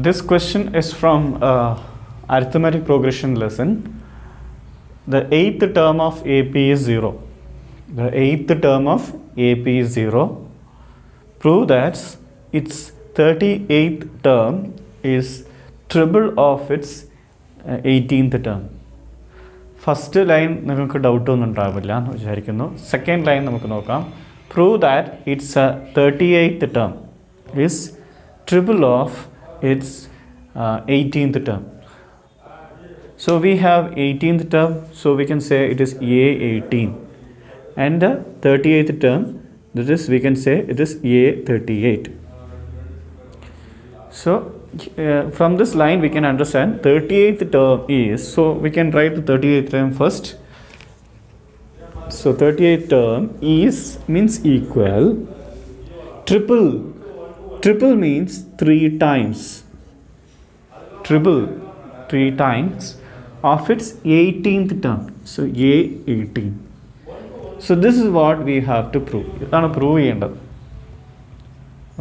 This question is from arithmetic progression lesson. The eighth term of AP is 0. The eighth term of AP is 0. Prove that its 38th term is triple of its 18th term. First line നിങ്ങൾക്ക് doubt ഒന്നും ഉണ്ടാവില്ല എന്ന് വിചാരിക്കുന്നു. Second line നമുക്ക് നോക്കാം. Prove that its 38th term is triple of its 18th term. So we have 18th term, so we can say it is A18, and the 38th term, that is we can say it is A38. So from this line we can understand 38th term is, so we can write the 38th term first. So 38th term is means equal triple means 3 times, triple 3 times of its 18th term. So A18. So this is what we have to prove. ഇതാണ് prove ചെയ്യേണ്ടത്.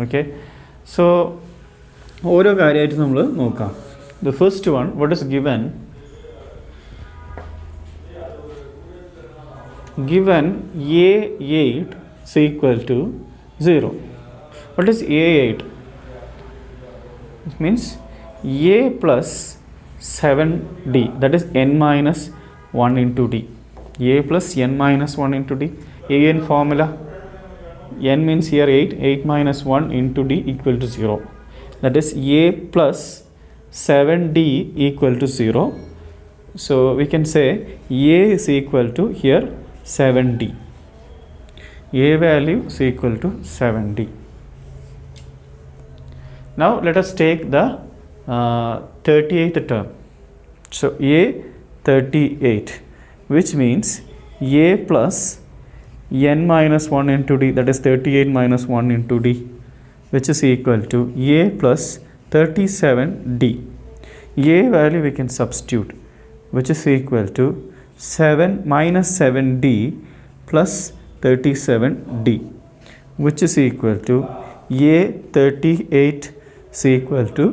Okay, so ഓരോ കാര്യമായിട്ട് നമ്മൾ നോക്കാം. The first one, what is given? Given A8 is equal to 0. What is A8? It means A plus 7D, that is n minus 1 into d. A plus n minus 1 into d. An formula, n means here 8, 8 minus 1 into d equal to 0. That is A plus 7d equal to 0. So we can say A is equal to here 7d. A value is equal to 7d. Now let us take the 38th term. So A38, which means A plus n minus 1 into d, that is 38 minus 1 into d, which is equal to A plus 37d. A value we can substitute, which is equal to 7 minus 7d plus 37d, which is equal to A38 is equal to,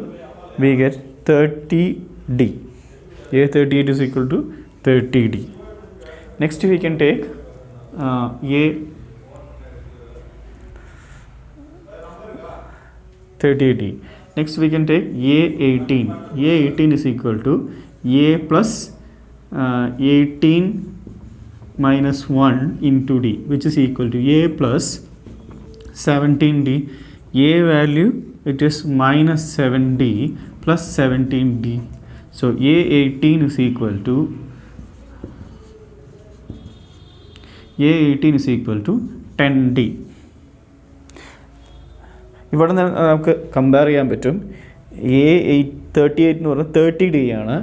we get 30d. A38 is equal to 30d. Next we can take A30d. Next we can take A18. A18 is equal to A plus 18 minus 1 into d, which is equal to A plus 17d. A value, it is minus 7d plus 17d. So A18 is equal to A18 is equal to 10d. ഇവിടെ നിന്ന് നമുക്ക് compare ചെയ്യാൻ പറ്റും. A38 എന്ന് പറഞ്ഞാൽ 30d ആണ്,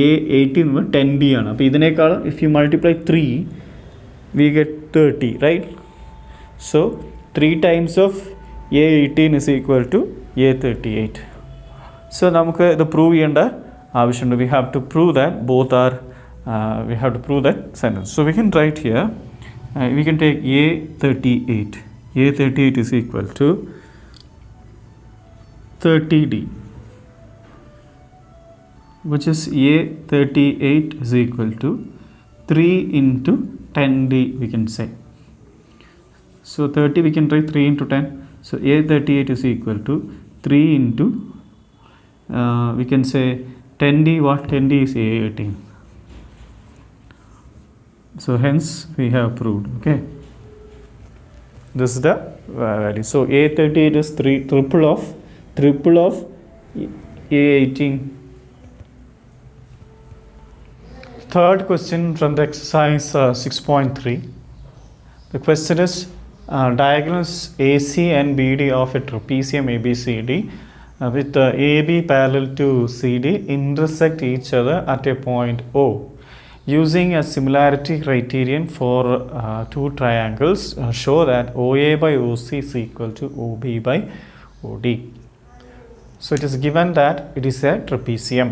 A18 എന്ന് പറഞ്ഞാൽ 10d ആണ്. അപ്പോൾ ഇതിനേക്കാൾ if you multiply 3 we get 30, right? So 3 times of A18 is equal to A38. So നമുക്ക് ഇത് പ്രൂവ് ചെയ്യേണ്ട ആവശ്യമുണ്ട്. We have to prove that both are, we have to prove that sentence. So we can write here, we can take A38. A38 is equal to 30d, which is A38 is equal to 3 into 10d, we can say. So 30 we can write 3 into 10. So A38 is equal to 3 into, we can say 10d, what 10d is A18. So hence we have proved, okay. This is the value. So A38 is triple of A18. Third question from the exercise 6.3. The question is, diagonals AC and BD of a trapezium ABCD with AB parallel to CD intersect each other at a point O. Using a similarity criterion for two triangles, show that OA by OC is equal to OB by OD. So it is given that it is a trapezium.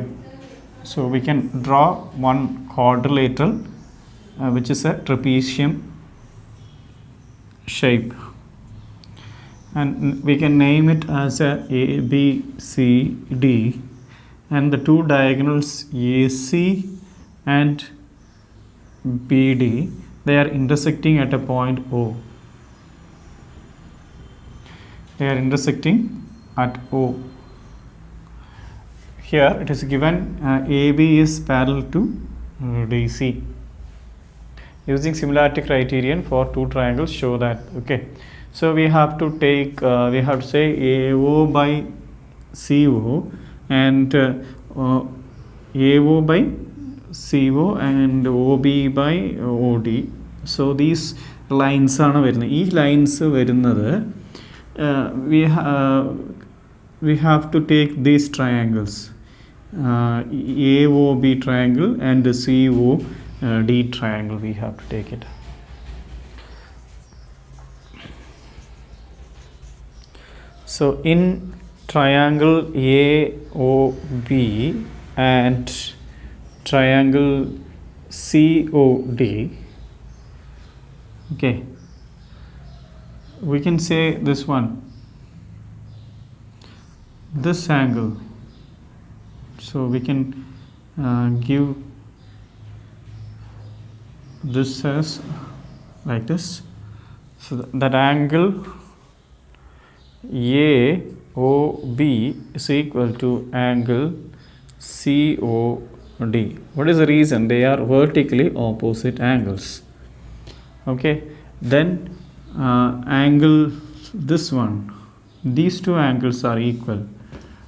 So we can draw one quadrilateral which is a trapezium shape. and we can name it as a B, C, D, and the two diagonals AC and BD, they are intersecting at a point O. They are intersecting at O. Here it is given AB is parallel to DC. Using similarity criterion for two triangles, show that. Okay, so we have to take we have to say AO by CO and AO by CO and OB by OD. So these lines are വരുന്നത്. ഈ lines വരുന്നത് we have to take these triangles, AOB triangle and COD triangle. We have to take it. So in triangle AOB and triangle COD, okay, we can say this one, this angle. So we can give this as like this. So that angle AOB is equal to angle COD. What is the reason? They are vertically opposite angles. Okay, then angle this one, these two angles are equal.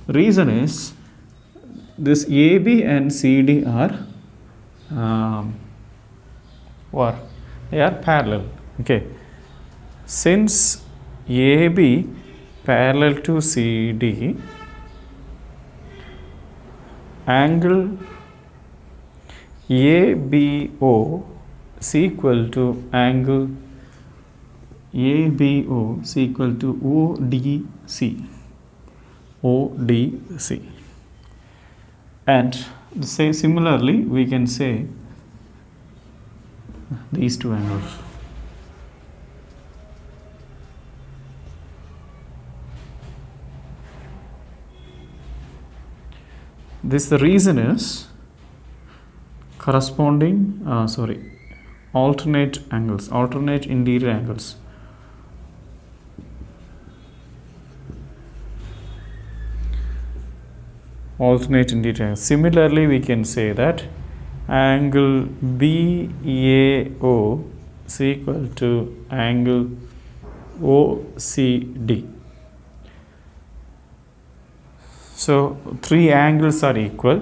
Reason is this AB and CD are what? They are parallel. Okay, since AB parallel to CD, angle ABO is equal to angle ABO is equal to ODC. ODC. And say similarly we can say these two angles. This the reason is corresponding alternate angles, alternate interior angles. Alternate interior. Similarly we can say that angle BAO is equal to angle OCD. So three angles are equal.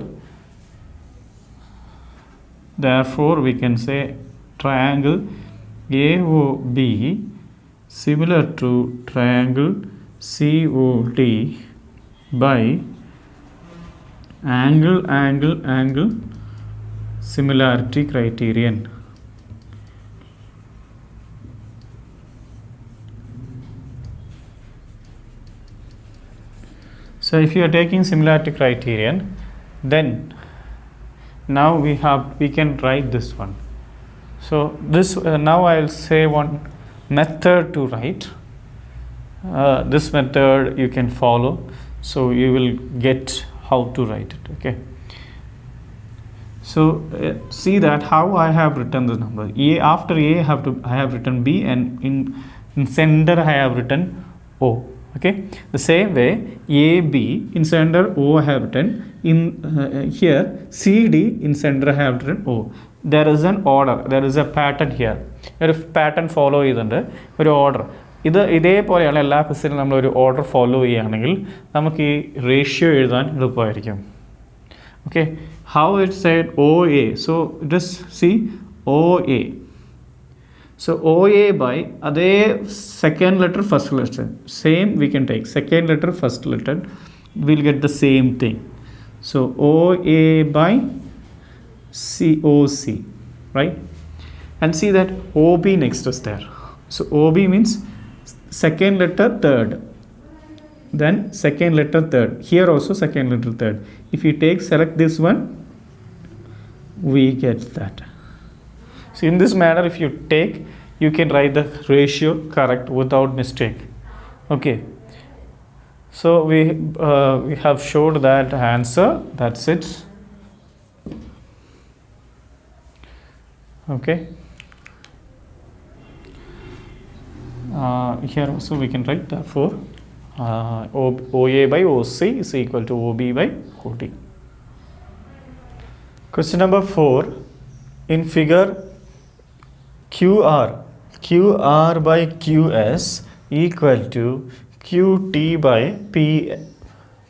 Therefore we can say triangle AOB similar to triangle COD by angle similarity criterion. So if you are taking similarity criterion, then now we can write this one. So this now I'll say one method to write. This method you can follow, so you will get how to write it. Okay, so see that how I have written the number. After A I have written B, and in center I have written O. Okay, the same way AB in center, O I have written in here, CD in center I have written O. There is an order, there is a pattern here. There is pattern follow ചെയ്തുണ്ട്, ഒരു order. ഇതേപോലെയാണ് എല്ലാ ക്വസ്റ്റ്യനും നമ്മൾ ഒരു order follow ചെയ്യുകയാണെങ്കിൽ നമുക്ക് ഈ ratio എഴുതാൻ എളുപ്പമായിരിക്കും. Okay, how it said OA. So just see OA. So OA by adhe second letter first letter, same we can take second letter first letter, we'll get the same thing. So OA by COC, right? And see that OB next is there. So OB means second letter third, then second letter third, here also second letter third. If you select this one, we get that. So in this manner if you take, you can write the ratio correct without mistake. Okay, so we have showed that answer. That's it. Okay. Here also we can write therefore OA by OC is equal to OB by OD. Question number 4. In figure QR by QS equal to QT by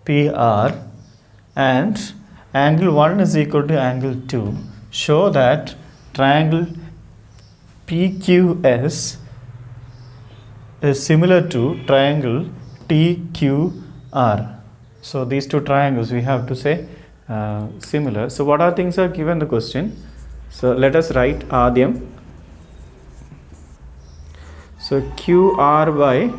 PR and angle 1 is equal to angle 2. Show that triangle PQS is similar to triangle TQR. So these two triangles we have to say similar. So what are things are given in the question? So let us write Adyam. So QR by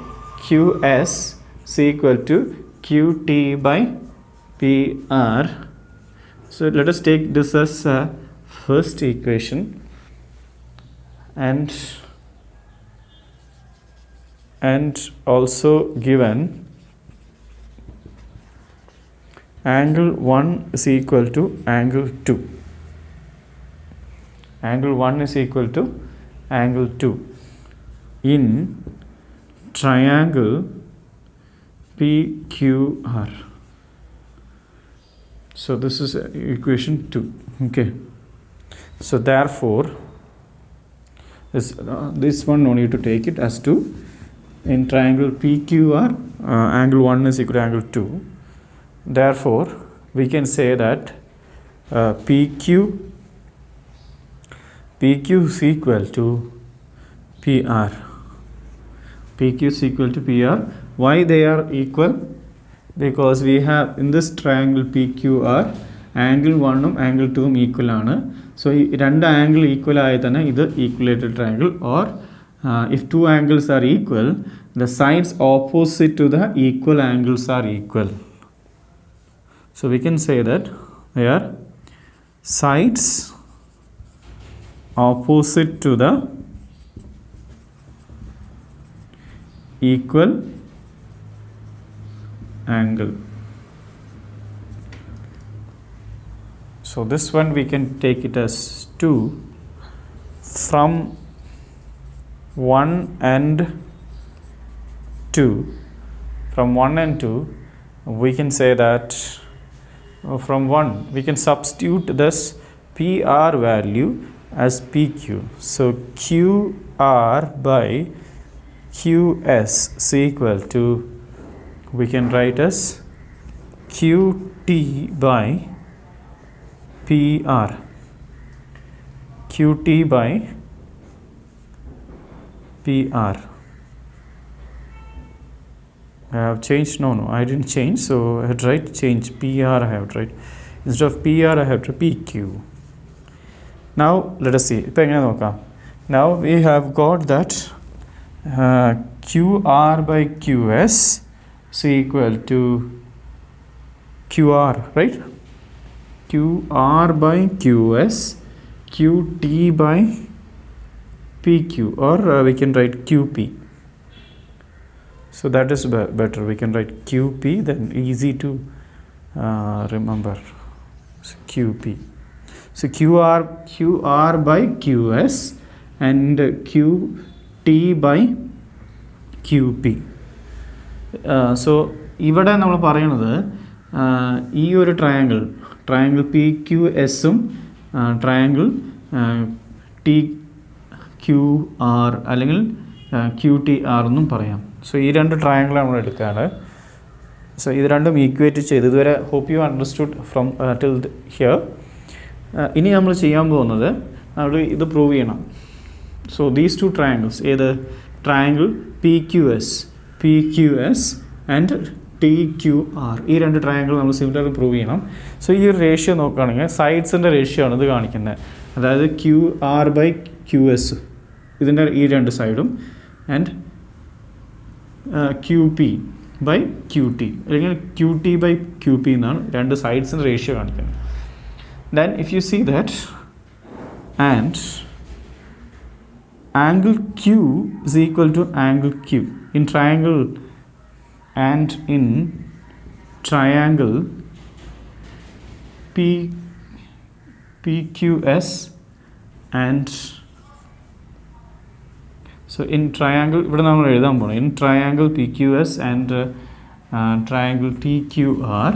QS is equal to QT by PR. So let us take this as first equation and also given angle 1 is equal to angle 2. Angle 1 is equal to angle 2 in triangle PQR. So this is equation 2. Okay. So therefore this one no need to take it as 2. In triangle PQR, angle 1 is equal to angle 2. Therefore, we can say that PQ is equal to PR. PQ is equal to PR. Why they are equal? Because we have in this triangle PQR, angle 1 and angle 2 equal aanu. So, two angle equal ayadana idu equilateral triangle, or if two angles are equal, the sides opposite to the equal angles are equal. So we can say that they are sides opposite to the equal angle. So this one we can take it as 2 from 1 and 2. From 1 and 2 we can say that from 1 we can substitute this PR value as PQ. So QR by QS is equal to, we can write as QT by PR. QT by PR. I have changed, no, I didn't change, so I had to write change PR, I have to write, instead of PR I have to PQ. Now let us see. Now we have got that QR by QS is equal to QR, right? QR by QS, QT by PQ, or we can write QP. So that is better. We can write QP, then easy to remember. So QP. So QR by QS and QT by QP. So ഇവിടെ നമ്മൾ പറയുന്നത് ഈ ഒരു triangle P Q എസും triangle T Q R അല്ലെങ്കിൽ Q T R എന്നും പറയാം. So ഈ രണ്ട് ട്രയാങ്കിൾ നമ്മൾ എടുക്കുകയാണ്. സോ ഇത് രണ്ടും ഈക്വേറ്റ് ചെയ്ത് ഇതുവരെ hope you understood from till here. ഇനി നമ്മൾ ചെയ്യാൻ പോകുന്നത് നമ്മൾ ഇത് പ്രൂവ് ചെയ്യണം. സോ ദീസ് ടു ട്രയാങ്കിൾസ്, ഏത് triangle P Q S and T Q R, ഈ രണ്ട് ട്രയാങ്കിൾ നമ്മൾ സിമിലർ പ്രൂവ് ചെയ്യണം. സോ ഈ ഒരു റേഷ്യോ നോക്കുകയാണെങ്കിൽ സൈഡ്സിൻ്റെ റേഷ്യോ ആണ് ഇത് കാണിക്കുന്നത്. അതായത് Q R by Q S, ഇതിൻ്റെ ഈ രണ്ട് സൈഡും, and Q P by Q T അല്ലെങ്കിൽ Q T by Q P എന്നാണ് രണ്ട് സൈഡ്സിൻ്റെ റേഷ്യോ കാണിക്കുന്നത്. Then if you see that, and angle Q is equal to angle Q in triangle and in triangle PQS and so in triangle ഇവിടെ നമ്മൾ എഴുതാൻ പോകണം in triangle PQS and triangle TQR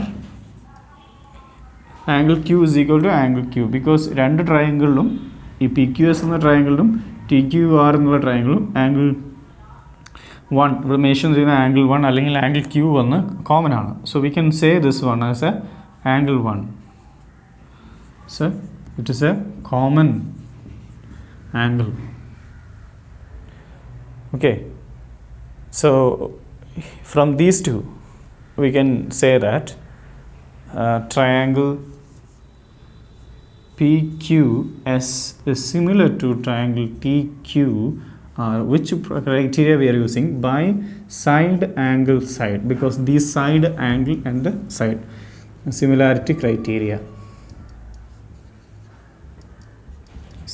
angle Q is equal to angle Q because രണ്ട് ട്രയാങ്കിളിലും ഈ PQS എന്ന ട്രയാങ്കിളിലും TQR എന്നുള്ള ട്രയാങ്കിളും angle 1 ഇവിടെ mention ചെയ്യുന്ന ആംഗിൾ 1 അല്ലെങ്കിൽ ആംഗിൾ Q വന്ന് കോമൺ ആണ്. So we can say this one as A angle 1. So it is a common angle. Okay, so from these two we can say that triangle PQS is similar to triangle TQR. Which criteria we are using? By side angle side, because these side angle and the side similarity criteria.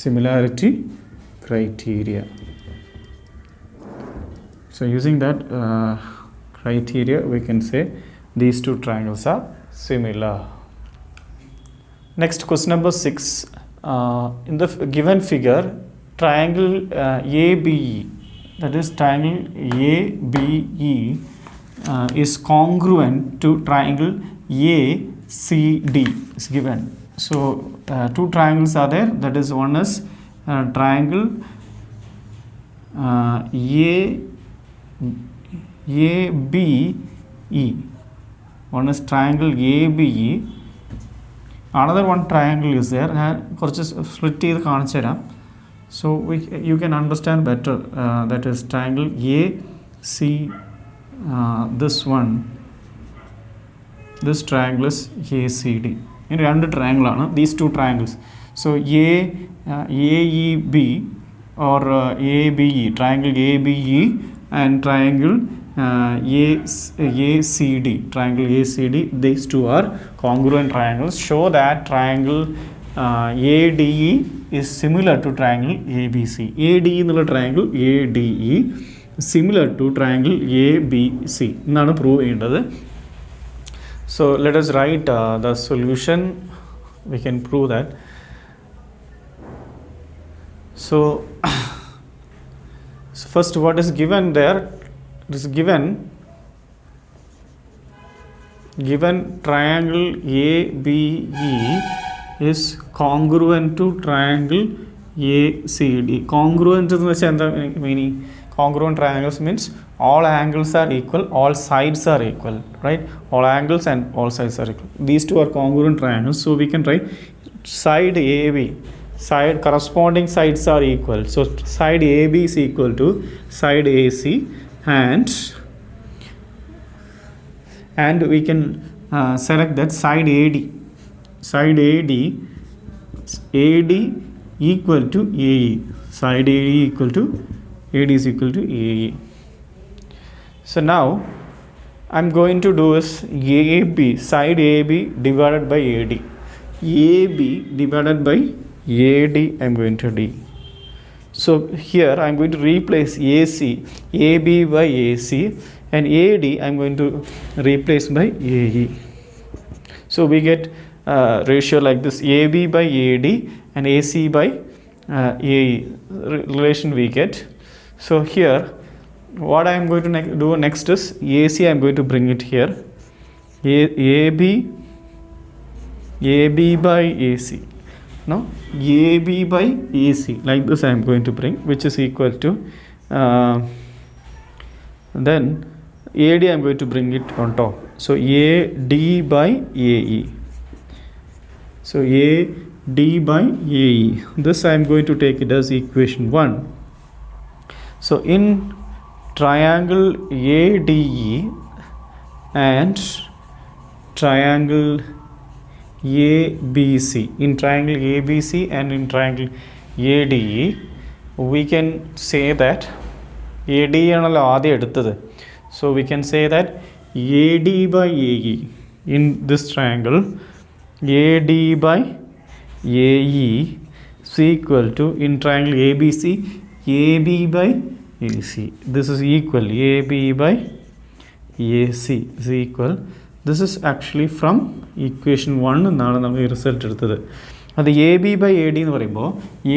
Similarity criteria. So using that criteria we can say these two triangles are similar. Next, question number 6. In the given figure, triangle ABE, that is triangle ABE is congruent to triangle ACD is given. So two triangles are there, that is one is triangle ABE, one is triangle ABE, another one triangle is there. Split ചെയ്ത് കാണിച്ചു തരാം. So you can understand better. That is triangle AC, this one, this triangle is ACD. In രണ്ട് triangle ആണ് these two triangles. So AEB or ABE, triangle ABE and triangle ACD, triangle ACD, these two are congruent triangles. Show that triangle ADE is similar to triangle ABC. ADE എന്നുള്ള triangle ADE similar to triangle ABC എന്നാണ് prove ചെയ്യേണ്ടത്. So let us write the solution. We can prove that. So first, what is given there? It is given triangle ABE is congruent to triangle ACD. Congruent എന്ന് വെച്ചാൽ എന്താ meaning? Congruent triangles means all angles are equal, all sides are equal, right? All angles and all sides are equal. These two are congruent triangles. So we can write side AB, side corresponding sides are equal. So side AB is equal to side AC, and we can select that side AD. Side AD equal to AE. Side AD equal to AD is equal to AE. So now I'm going to do is AB, side AB divided by AD. AB divided by AD I'm going to D. So here I'm going to replace AC, AB by AC, and AD I'm going to replace by AE. So we get ratio like this, AB by AD and AC by AE relation we get. So here what I am going to do next is AC I am going to bring it here, AB by AC, no, AB by AC, like this I am going to bring, which is equal to then AD I am going to bring it on top. So AD by AE. So AD by AE. This I am going to take it as equation 1. So in triangle ADE and triangle ABC, in triangle ABC and in triangle ADE, we can say that AD ആണല്ലോ ആദ്യം എടുത്തത്. So we can say that AD by AE in this triangle, AD by AE is equal to, in triangle ABC, AB by AC. This is equal AB by AC is equal, this is actually from equation 1 എന്നാണ് നമ്മൾ result എടുത്തത്. അത് AB by AD എന്ന് പറയുമ്പോൾ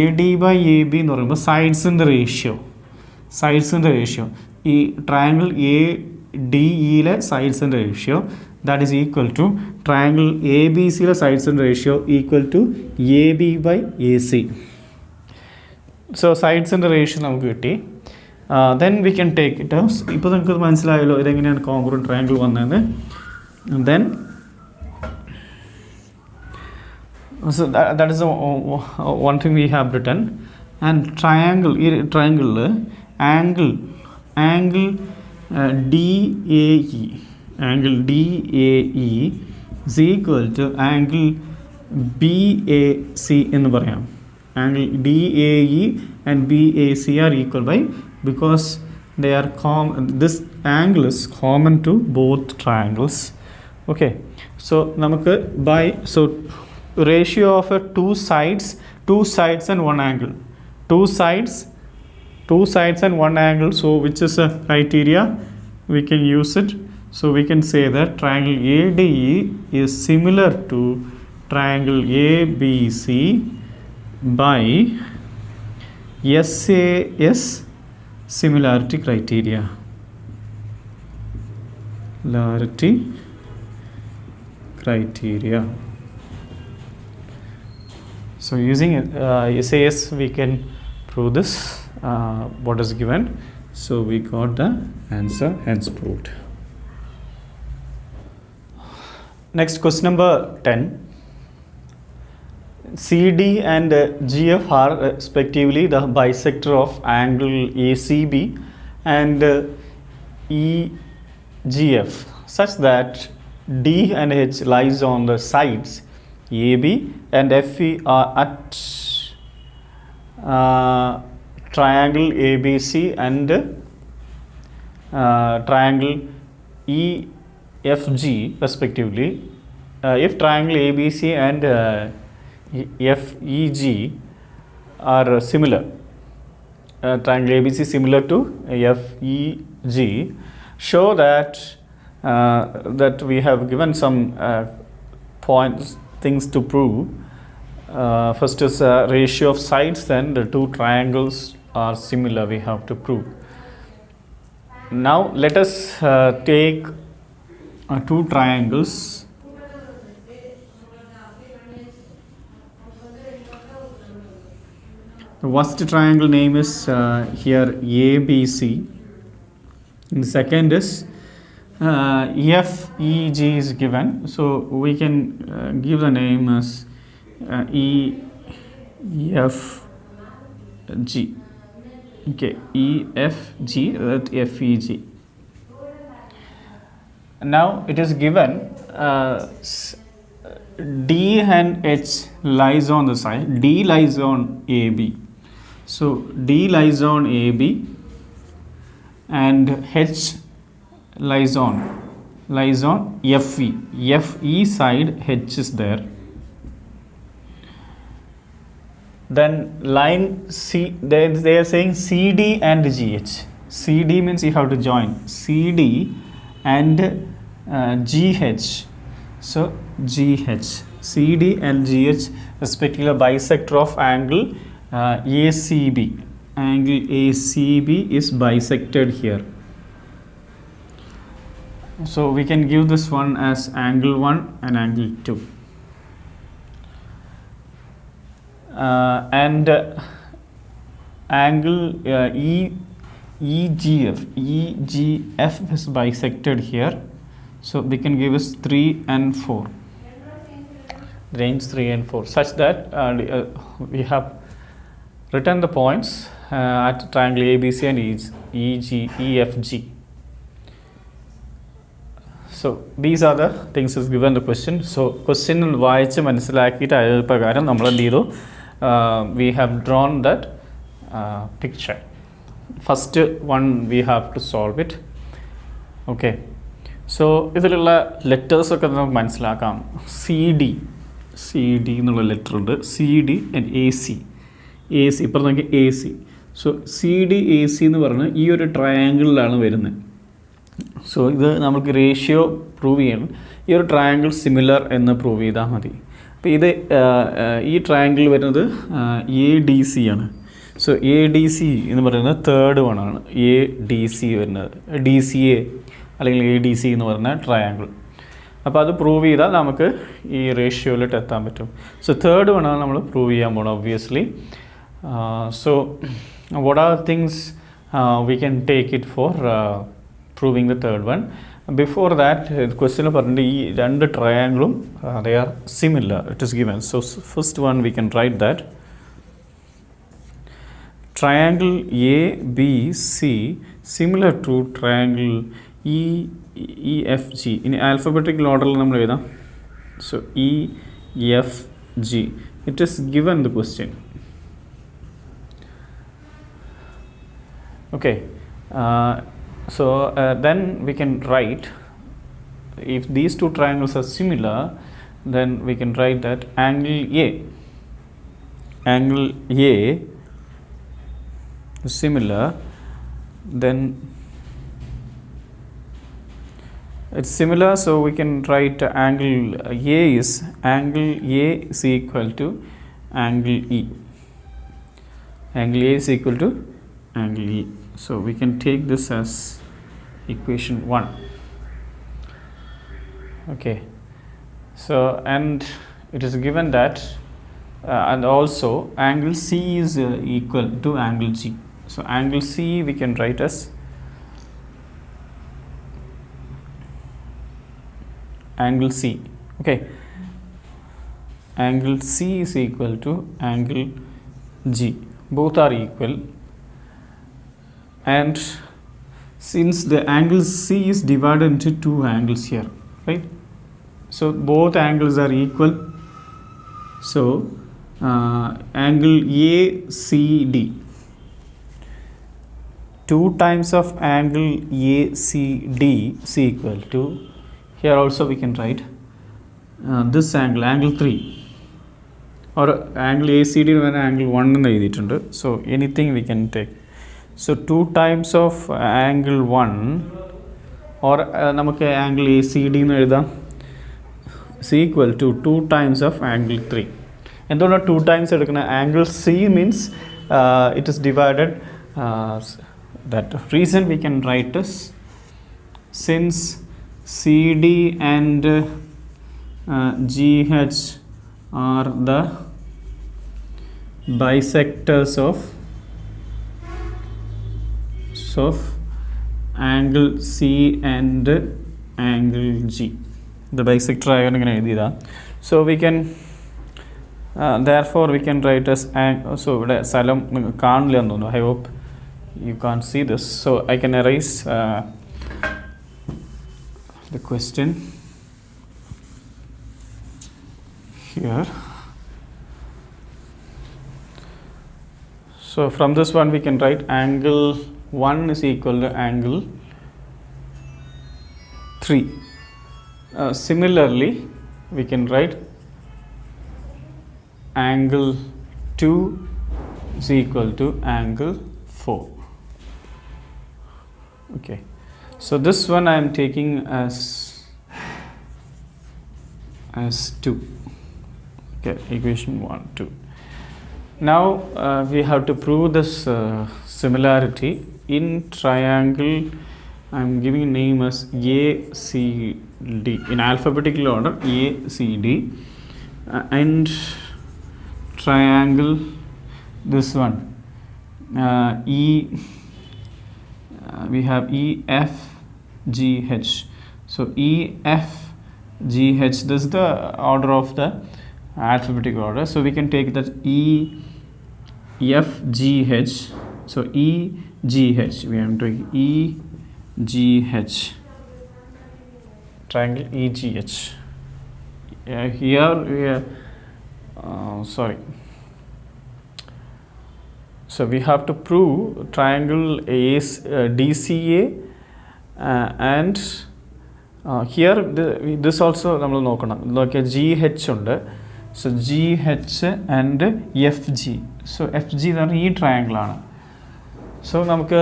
AD by AB എന്ന് പറയുമ്പോൾ സൈഡ്സിൻ്റെ ratio ഈ ട്രയാങ്കിൾ ADEയിലെ സൈഡ്സിൻ്റെ ratio that is equal to triangle ABCയിലെ സൈഡ്സിൻ്റെ ratio equal to AB by AC. So സൈഡ്സിൻ്റെ റേഷ്യോ നമുക്ക് കിട്ടി. Then we can take it as, ഇപ്പോൾ നിങ്ങൾക്ക് മനസ്സിലായല്ലോ ഇതെങ്ങനെയാണ് കോൺഗ്രുവൻ്റ് ട്രയാങ്കിൾ വന്നതെന്ന്. Then so that is one thing we have written. And triangle angle DAE is equal to angle BAC എന്ന് പറയാം. Angle DAE and BAC are equal by, because they are this angle is common to both triangles. Okay, so namakku by ratio of two sides and one angle, two sides and one angle. So which is a criteria we can use it? So we can say that triangle ADE is similar to triangle ABC by SAS similarity criteria. So using SAS we can prove this what is given. So we got the answer, hence proved. Next, question number 10. CD and GF are respectively the bisector of angle ACB and EGF such that D and H lies on the sides AB and FE are at triangle ABC and triangle EFG respectively. If triangle ABC and FEG are similar, triangle ABC similar to FEG, show that we have given some things to prove. First is ratio of sides, then the two triangles are similar, we have to prove. Now let us take two triangles. The first triangle name is here ABC, and the second is FEG is given, so we can give the name as EFG. Okay, EFG, that FEG. Now it is given D and H lies on the side. D lies on AB. So D lies on AB and H lies on FE. FE side, H is there. Then line C, they are saying CD and GH. CD means you have to join CD and GH. So GH, CD and GH respectively bisector of angle ACB. Angle ACB is bisected here. So we can give this one as angle 1 and angle 2. And angle EGF is bisected here. So we can give us 3 and 4. Range 3 and 4 such that we have written the points at triangle ABC and EFG. So these are the things is given the question. So question വായിച്ച് മനസ്സിലാക്കിയിട്ട് അതിൽ പ്രകാരം നമ്മൾ എന്ത് ചെയ്തു, we have drawn that picture. First one we have to solve it. Okay, so ഇതിലുള്ള letters ഒക്കെ നമുക്ക് മനസ്സിലാക്കാം. സി ഡി എന്നുള്ള ലെറ്റർ ഉണ്ട്, C D and A C ഇപ്പോൾ നമുക്ക് A C. So C D A C എന്ന് പറഞ്ഞാൽ ഈ ഒരു ട്രയാങ്കിളിലാണ് വരുന്നത്. സോ ഇത് നമുക്ക് റേഷ്യോ പ്രൂവ് ചെയ്യണം. ഈ ഒരു ട്രയാങ്കിൾ സിമിലർ എന്ന് പ്രൂവ് ചെയ്താൽ മതി. അപ്പോൾ ഇത് ഈ ട്രയാങ്കിൾ വരുന്നത് എ ഡി സി ആണ്. സോ എ ഡി സി എന്ന് പറയുന്നത് തേർഡ് വൺ ആണ്. എ ഡി സി വരുന്നത് ഡി സി എ അല്ലെങ്കിൽ എ ഡി സി എന്ന് പറയുന്ന ട്രയാങ്കിൾ. അപ്പോൾ അത് പ്രൂവ് ചെയ്താൽ നമുക്ക് ഈ റേഷ്യോയിലോട്ട് എത്താൻ പറ്റും. സോ തേർഡ് വൺ ആണ് നമ്മൾ പ്രൂവ് ചെയ്യാൻ പോകണം obviously. So what are things we can take it for proving the third one. Before that, the question പറഞ്ഞിട്ട് ഈ രണ്ട് ട്രയാങ്കിളും they are similar, it is given. So first one we can write that triangle ABC similar to triangle EFG. in alphabetical order നമ്മൾ എഴുതാം. So EFG, it is given the question. Okay, so then we can write, if these two triangles are similar, then we can write that angle A is similar, then it's similar, so we can write angle A is equal to angle E. Angle A is equal to angle E. So we can take this as equation 1. Okay, so and it is given that and also angle C is equal to angle G. So angle C we can write as angle C. Okay, angle C is equal to angle G. Both are equal. And since the angle C is divided into two angles here, right? So both angles are equal. So angle ACD, 2 times of angle ACD is equal to, here also we can write this angle, angle 3, or angle ACD and angle 1 എന്ന് എഴുതിയിട്ടുണ്ട്. So anything we can take. So 2 times of angle 1 or നമുക്ക് angle ACD എന്ന് എഴുതാം is equal to 2 times of angle 3. എന്തുകൊണ്ടാണ് 2 times എടുക്കുന്നത്? angle C means it is divided. That reason we can write this, since CD and GH are the bisectors of angle C and angle G. The bisector ആയതുകൊണ്ട് ഇങ്ങനെ എഴുതിയതാ. So we can therefore we can write as so ഇവിടെ സ്ഥലം കാണില്ല എന്ന് തോന്നുന്നു. I hope you can't see this. So I can erase the question here. So from this one we can write angle 1 is equal to angle 3. Similarly, we can write angle 2 is equal to angle 4. Okay, so this one I am taking as 2. Okay, equation 1, 2. Now we have to prove this similarity in triangle. I am giving name as ACD in alphabetical order, ACD, and triangle this one we have EFGH. So EFGH, this is the order of the alphabetical order, so we can take that EFGH. So EGH, we are doing EGH, triangle EGH. Here we are sorry, so we have to prove triangle DCA and here this also നമ്മൾ നോക്കണം. നോക്കിയാൽ GH ഉണ്ട്. So GH and FG. So FG എന്ന് പറഞ്ഞാൽ ഈ triangle ആണ്. So നമുക്ക്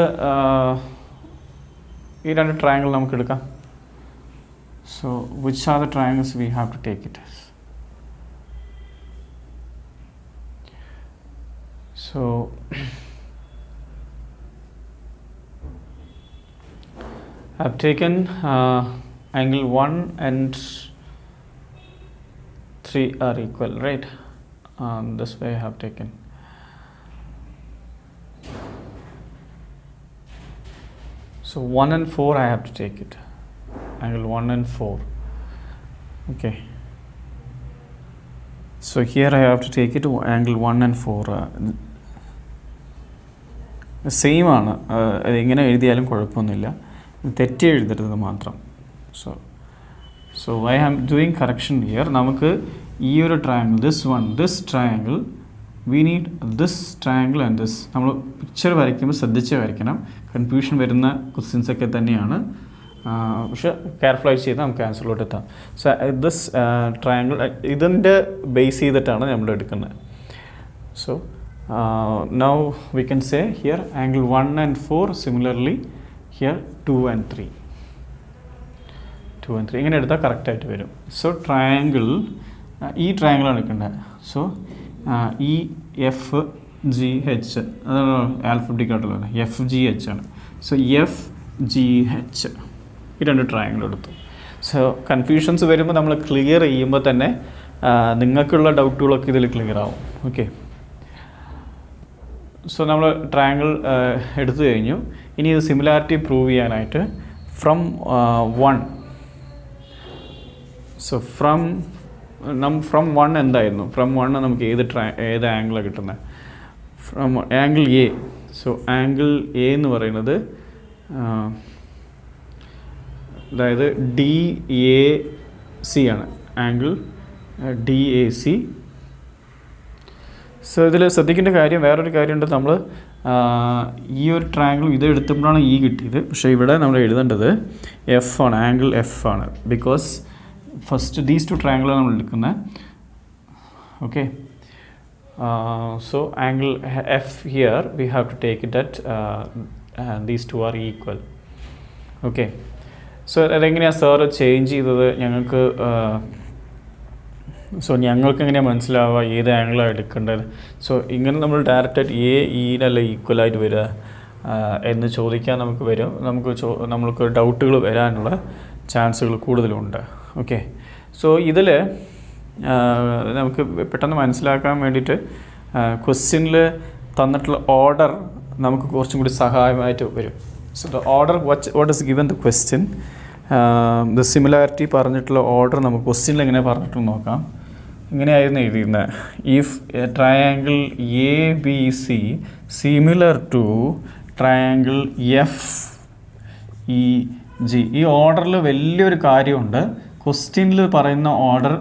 ഈ രണ്ട് ട്രയാങ്കിൾ നമുക്ക് എടുക്കാം. So which are the triangles we have to take it? So I have taken angle 1 and 3 are equal, right? This way I have taken. So 1 and 4 I have to take it. Angle 1 and 4. Okay. So here I have to take it angle 1 and 4. Same ആണ്. ഇങ്ങനെ എഴുതിയാലും കുഴപ്പമൊന്നുമില്ല. തെറ്റി എഴുതരുത് മാത്രം. So I am doing correction here. നമുക്ക് ഈ ഒരു triangle, this triangle, we need this triangle and this. നമ്മൾ പിക്ചർ വരയ്ക്കുമ്പോൾ ശ്രദ്ധിച്ച് വരയ്ക്കണം. കൺഫ്യൂഷൻ വരുന്ന ക്വസ്റ്റ്യൻസ് ഒക്കെ തന്നെയാണ്, പക്ഷെ കെയർഫുള്ളായി ചെയ്താൽ നമുക്ക് ആൻസറിലോട്ട് എത്താം. സോ ദിസ് ട്രയാങ്കിൾ ഇതിൻ്റെ ബേസ് ചെയ്തിട്ടാണ് നമ്മൾ എടുക്കുന്നത്. So now we can say here angle 1 and 4, similarly here 2 and 3 ഇങ്ങനെ എടുത്താൽ കറക്റ്റായിട്ട് വരും. സോ ട്രയാങ്കിൾ, ഈ ട്രയാങ്കിളാണ് എടുക്കേണ്ടത്. സോ ഈ എഫ് ജി എച്ച്, അതാണ് ആൽഫബറ്റിക് ആയിട്ടുള്ള എഫ് ജി എച്ച് ആണ്. സോ എഫ് ജി എച്ച് ഈ രണ്ട് ട്രയാങ്കിൾ എടുത്തു. സോ കൺഫ്യൂഷൻസ് വരുമ്പോൾ നമ്മൾ ക്ലിയർ ചെയ്യുമ്പോൾ തന്നെ നിങ്ങൾക്കുള്ള ഡൗട്ടുകളൊക്കെ ഇതിൽ ക്ലിയർ ആവും. ഓക്കെ. സോ നമ്മൾ ട്രയാങ്കിൾ എടുത്തു കഴിഞ്ഞു. ഇനി ഇത് സിമിലാരിറ്റി പ്രൂവ് ചെയ്യാനായിട്ട് ഫ്രം 1, സോ ഫ്രം 1 എന്തായിരുന്നു? ഫ്രം 1 നമുക്ക് ഏത് ആംഗിളാണ് കിട്ടുന്നത്? From angle A. So angle A എന്ന് പറയുന്നത് അതായത് ഡി എ സി ആണ്. Angle D A C. So ഇതിൽ ശ്രദ്ധിക്കേണ്ട കാര്യം, വേറൊരു കാര്യമുണ്ട്. നമ്മൾ ഈ ഒരു ട്രയാങ്കിൾ ഇത് എടുത്തപ്പോഴാണ് ഈ കിട്ടിയത്, പക്ഷേ ഇവിടെ നമ്മൾ എഴുതേണ്ടത് എഫ് ആണ്, ആംഗിൾ എഫ് ആണ്. ബിക്കോസ് ഫസ്റ്റ് ദീസ് ടു ട്രയാങ്കിളാണ് നമ്മൾ എടുക്കുന്നത്. Okay. So angle F here we have to take it at these two are equal. Okay. So അതെങ്ങനെയാണ് സാറ് ചേഞ്ച് ചെയ്തത്? ഞങ്ങൾക്ക് എങ്ങനെയാണ് മനസ്സിലാവുക ഏത് ആംഗിളാണ് എടുക്കേണ്ടത്? സോ ഇങ്ങനെ നമ്മൾ ഡയറക്റ്റായിട്ട് ഇനല്ല ഈക്വലായിട്ട് വരിക എന്ന് ചോദിക്കാൻ നമുക്ക് വരും. നമ്മൾക്ക് ഡൗട്ടുകൾ വരാനുള്ള ചാൻസുകൾ കൂടുതലുണ്ട്. ഓക്കെ. സോ ഇതിൽ നമുക്ക് പെട്ടെന്ന് മനസ്സിലാക്കാൻ വേണ്ടിയിട്ട് ക്വസ്റ്റ്യനിൽ തന്നിട്ടുള്ള ഓർഡർ നമുക്ക് കുറച്ചും കൂടി സഹായമായിട്ട് വരും. So the order what is given the question, the similarity പറഞ്ഞിട്ടുള്ള ഓർഡർ നമുക്ക് ക്വസ്റ്റ്യനിൽ എങ്ങനെ പറഞ്ഞിട്ട് നോക്കാം. ഇങ്ങനെയായിരുന്നു എഴുതിയിരുന്നത്. If triangle A B C similar to triangle F E G. ഈ ഓർഡറിൽ വലിയൊരു കാര്യമുണ്ട്. ക്വസ്റ്റ്യനിൽ പറയുന്ന ഓർഡർ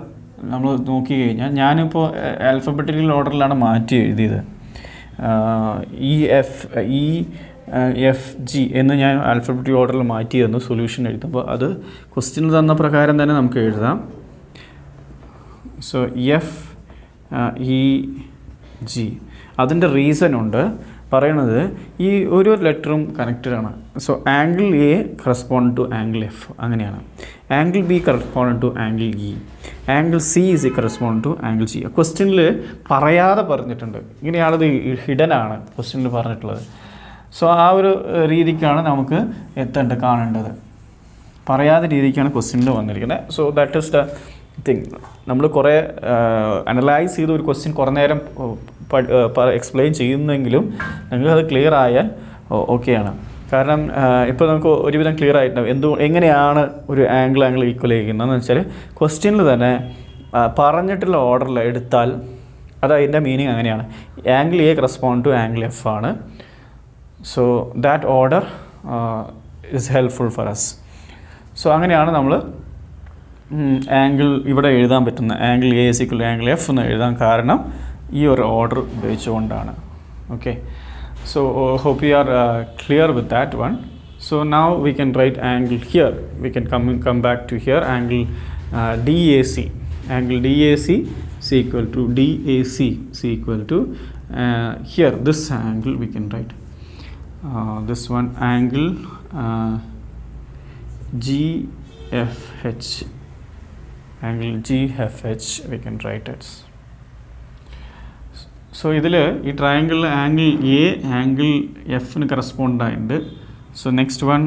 നമ്മൾ നോക്കി കഴിഞ്ഞാൽ, ഞാനിപ്പോൾ ആൽഫബറ്റിക്കൽ ഓർഡറിലാണ് മാറ്റി എഴുതിയത്. എഫ് ജി എന്ന് ഞാൻ ആൽഫബറ്റിക് ഓർഡറിൽ മാറ്റി തന്നു സൊല്യൂഷൻ എഴുതുമ്പോൾ. അത് ക്വസ്റ്റ്യനിൽ തന്ന പ്രകാരം തന്നെ നമുക്ക് എഴുതാം. സോ എഫ് ഇ ജി, അതിൻ്റെ റീസൺ ഉണ്ട്. പറയണത് ഈ ഒരു ലെറ്ററും കണക്റ്റഡ് ആണ്. So angle A correspond to angle F, അങ്ങനെയാണ്. Angle B correspond to angle E. Angle C is correspond to angle G. ക്വസ്റ്റ്യനിൽ പറയാതെ പറഞ്ഞിട്ടുണ്ട്. ഇങ്ങനെയാണത് ഹിഡൻ ആണ് ക്വസ്റ്റ്യനിൽ പറഞ്ഞിട്ടുള്ളത്. സോ ആ ഒരു രീതിക്കാണ് നമുക്ക് കാണേണ്ടത്. പറയാത്ത രീതിക്കാണ് ക്വസ്റ്റ്യനിൽ വന്നിരിക്കുന്നത്. So that is the thing. നമ്മൾ കുറേ അനലൈസ് ചെയ്ത് ഒരു ക്വസ്റ്റ്യൻ കുറേ നേരം എക്സ്പ്ലെയിൻ ചെയ്യുന്നെങ്കിലും നിങ്ങൾക്കത് ക്ലിയർ ആയാൽ ഓക്കെയാണ്. കാരണം ഇപ്പോൾ നമുക്ക് ഒരുവിധം ക്ലിയർ ആയിട്ടുണ്ടാവും എങ്ങനെയാണ് ഒരു ആംഗിൾ ഈക്വൽ ചെയ്യുന്നതെന്ന് വെച്ചാൽ ക്വസ്റ്റ്യനിൽ തന്നെ പറഞ്ഞിട്ടുള്ള ഓർഡറിൽ എടുത്താൽ അത് അതിൻ്റെ മീനിങ് അങ്ങനെയാണ്. Angle A correspond to angle F ആണ്. So that order is helpful for us. So അങ്ങനെയാണ് നമ്മൾ ആംഗിൾ ഇവിടെ എഴുതാൻ പറ്റുന്നത്. Angle A is equal to angle F എന്ന് എഴുതാൻ കാരണം ഈ ഒരു ഓർഡർ ഉപയോഗിച്ചുകൊണ്ടാണ്. Okay. So hope you are clear with that one. So now we can write angle here. We can come back to here. Angle DAC. Angle DAC is equal to DAC is equal to here this angle we can write this one angle GFH, angle GFH we can write it. So ഇതിൽ ഈ ട്രയാങ്കിളിൽ angle A angle എഫിന് correspond ആയിട്ടുണ്ട്. So next one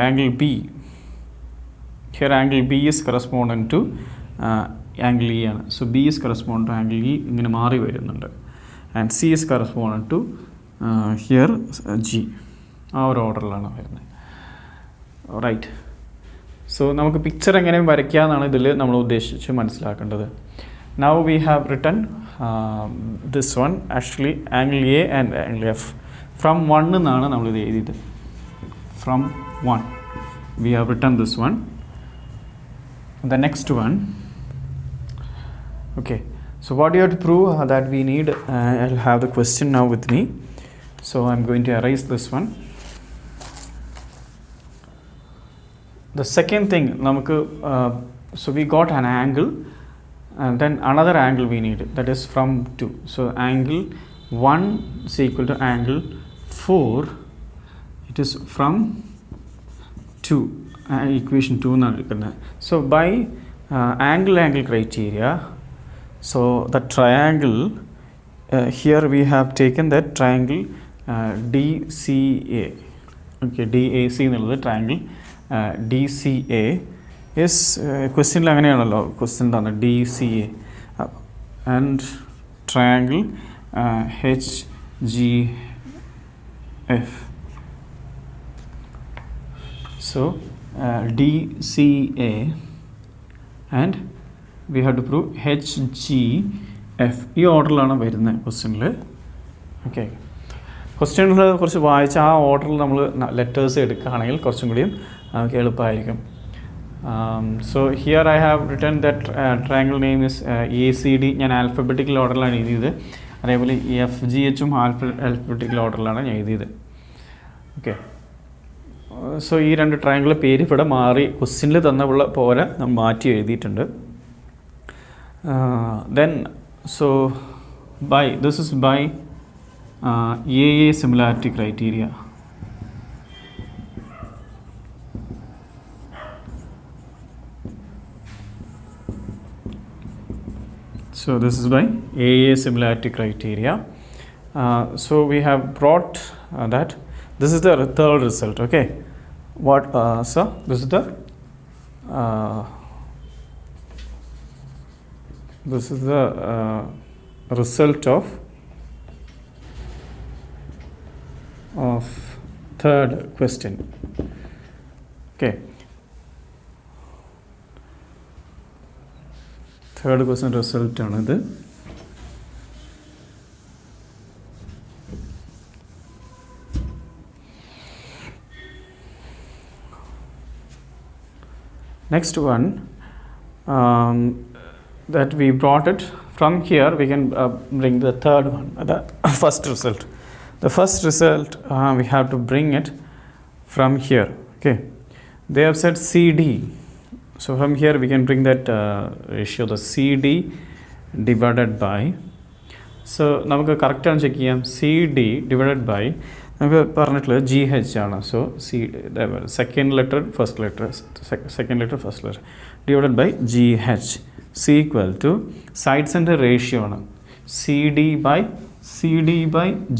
angle B. Here angle B is correspondent to angle E ആണ്. So B is correspond to angle E, ഇങ്ങനെ മാറി വരുന്നുണ്ട്. And C is correspondent to here G. ആ ഒരു ഓർഡറിലാണ് വരുന്നത്. Right. So നമുക്ക് പിക്ചർ എങ്ങനെ വരയ്ക്കുക എന്നാണ് ഇതിൽ നമ്മൾ ഉദ്ദേശിച്ച് മനസ്സിലാക്കേണ്ടത്. Now we have written this one, actually angle A and angle F. From 1 എന്നാണ് നമ്മൾ ഇത് എഴുതിയത്. From 1 we have written this one. The next one, okay, so what you have to prove that we need, I'll have the question now with me, so I'm going to erase this one. The second thing, namukku so we got an angle and then another angle we need, that is from 2. So angle 1 is equal to angle 4, it is from 2, equation 2 എന്നാണ് കിട്ടുന്നത്. So by angle criteria, so the triangle here we have taken that triangle DCA, okay, DAC എന്നുള്ളത് triangle DCA is ക്വസ്റ്റ്യനിൽ അങ്ങനെയാണല്ലോ question തന്നെ, DCA and triangle HGF. So DCA and we have to prove HGF. ഈ ഓർഡറിലാണ് വരുന്നത് ക്വസ്റ്റ്യനിൽ. Okay, ക്വസ്റ്റ്യനിൽ കുറച്ച് വായിച്ച ആ ഓർഡറിൽ നമ്മൾ ലെറ്റേഴ്സ് എടുക്കുകയാണെങ്കിൽ കുറച്ചും കൂടിയും നമുക്ക് എളുപ്പമായിരിക്കും. So here I have written that triangle name is ACD. ഞാൻ ആൽഫബറ്റിക്കൽ ഓർഡറിലാണ് എഴുതിയത്. അതേപോലെ FGHും ആൽഫബറ്റിക്കൽ ഓർഡറിലാണ് ഞാൻ എഴുതിയത്. ഓക്കെ, സോ ഈ രണ്ട് ട്രയാങ്കിളിൻ്റെ പേര് ഇവിടെ മാറി ക്വസ്റ്റ്യനിൽ തന്ന പോലെ നമ്മൾ മാറ്റി എഴുതിയിട്ടുണ്ട്. Then so by this is by AA similarity criteria. So this is by AA similarity criteria. So we have brought that this is the third result. Okay, what so this is the result of third question. Okay, third question result ആണിത്. Next one, that we brought it from here, we can bring the third one, the first result. The first result we have to bring it from here. Okay, they have said CD. So from here we can bring that ratio, the CD divided by, so നമുക്ക് correct ആണ് check ചെയ്യാം. CD divided by നമുക്ക് പറഞ്ഞിട്ടുള്ളത് GH ആണ്. So second letter first letter, second letter first letter divided by GH is equal to side centre ratio ആണ്. CD by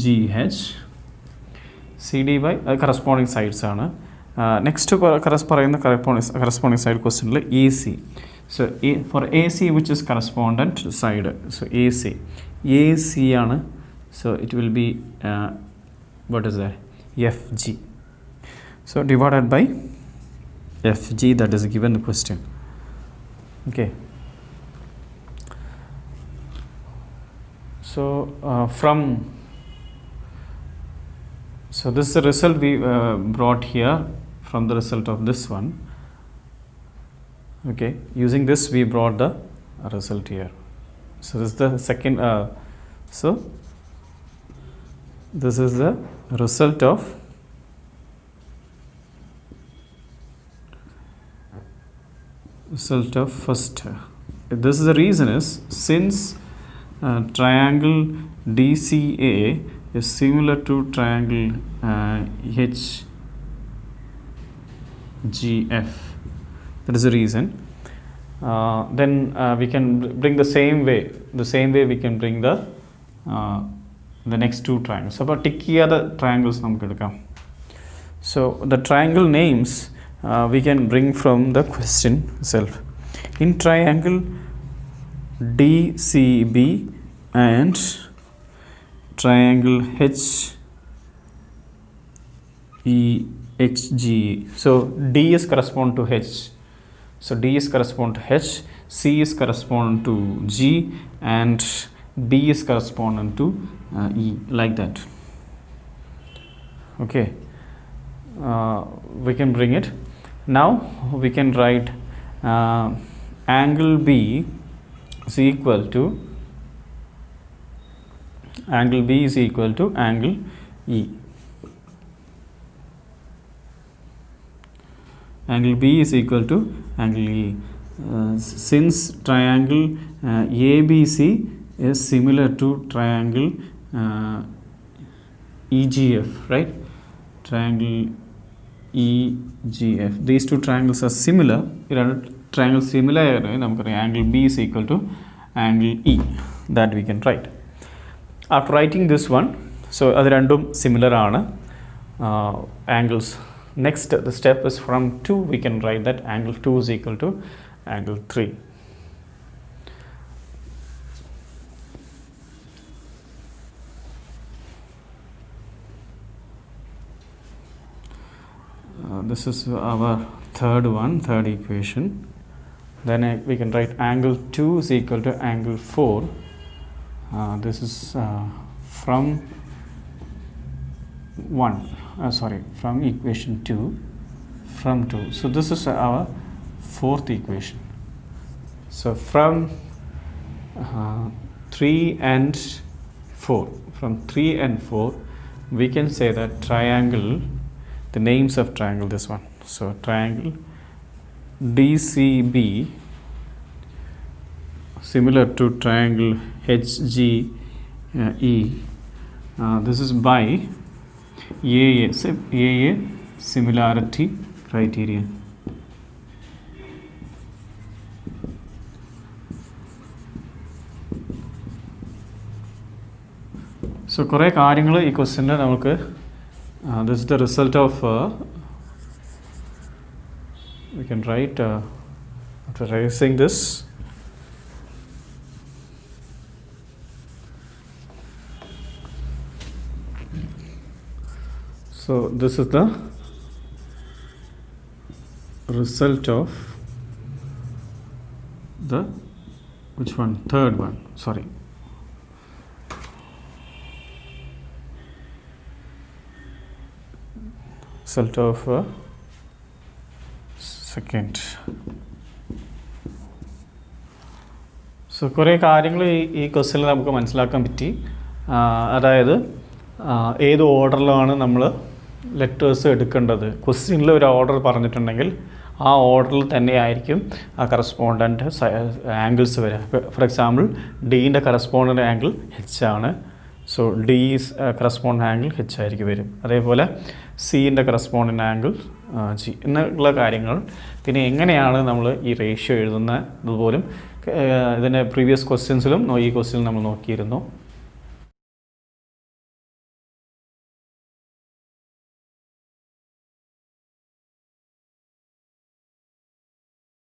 GH, CD by corresponding sides ആണ്. Next പറയുന്ന corresponding side ക്വസ്റ്റ്യനിൽ AC. So for AC which is correspondent side, so AC ആണ്. So it will be what is that, FG. So divided by FG, that is given the question. Okay, so from so this is the result we brought here from the result of this one. Okay, using this we brought the result here. So this is the second so this is the result of first. This is the reason is since triangle DCA is similar to triangle GF. That is the reason. Then we can bring the same way we can bring the next two triangles. About tick the triangles namukku edukam. So the triangle names we can bring from the question itself. In triangle DCB and triangle HEXG. So D is correspond to H. So D is correspond to H, C is correspond to G, and B is corresponding to E, like that. Okay, we can bring it. Now we can write angle B is equal to angle E. Angle B is equal to angle E. Since triangle ABC is similar to triangle EGF, right? Triangle EGF. These two triangles are similar. Triangle similar, angle B is equal to angle E. That we can write. After writing this one, so other random similar angles. Next, the step is from 2, we can write that angle 2 is equal to angle 3. This is our third equation. Then we can write angle 2 is equal to angle 4. This is from equation 2, so this is our fourth equation. So from 3 and 4 we can say that triangle, the names of triangle, this one. So triangle DCB similar to triangle HGE. This is by AA similarity criterion. So correct കാര്യങ്ങൾ ഈ ക്വസ്റ്റ്യനിൽ നമുക്ക് this is the result of we can write after erasing this. So this is the result of the third one, sorry. Result of second. So കുറേ കാര്യങ്ങൾ ഈ ക്വസ്റ്റ്യനിൽ നമുക്ക് മനസ്സിലാക്കാൻ പറ്റി. അതായത് ഏത് ഓർഡറിലാണ് നമ്മൾ ലെറ്റേഴ്സ് എടുക്കേണ്ടത്. ക്വസ്റ്റ്യനിൽ ഒരു ഓർഡർ പറഞ്ഞിട്ടുണ്ടെങ്കിൽ ആ ഓർഡറിൽ തന്നെയായിരിക്കും ആ കറസ്പോണ്ടൻ്റ് ആംഗിൾസ് വരിക. ഫോർ എക്സാമ്പിൾ ഡീൻ്റെ കറസ്പോണ്ടൻ്റ് ആംഗിൾ എച്ച് ആണ്. So D is correspondent angle H ആയിരിക്കും വരും. അതേപോലെ സീൻ്റെ കറസ്പോണ്ടൻ്റ് ആംഗിൾ ജി എന്നുള്ള കാര്യങ്ങൾ. പിന്നെ എങ്ങനെയാണ് നമ്മൾ ഈ റേഷ്യോ എഴുതുന്നത് പോലും ഇതിൻ്റെ പ്രീവിയസ് ക്വസ്റ്റ്യൻസിലും ഈ ക്വസ്റ്റ്യനിൽ നമ്മൾ നോക്കിയിരുന്നു.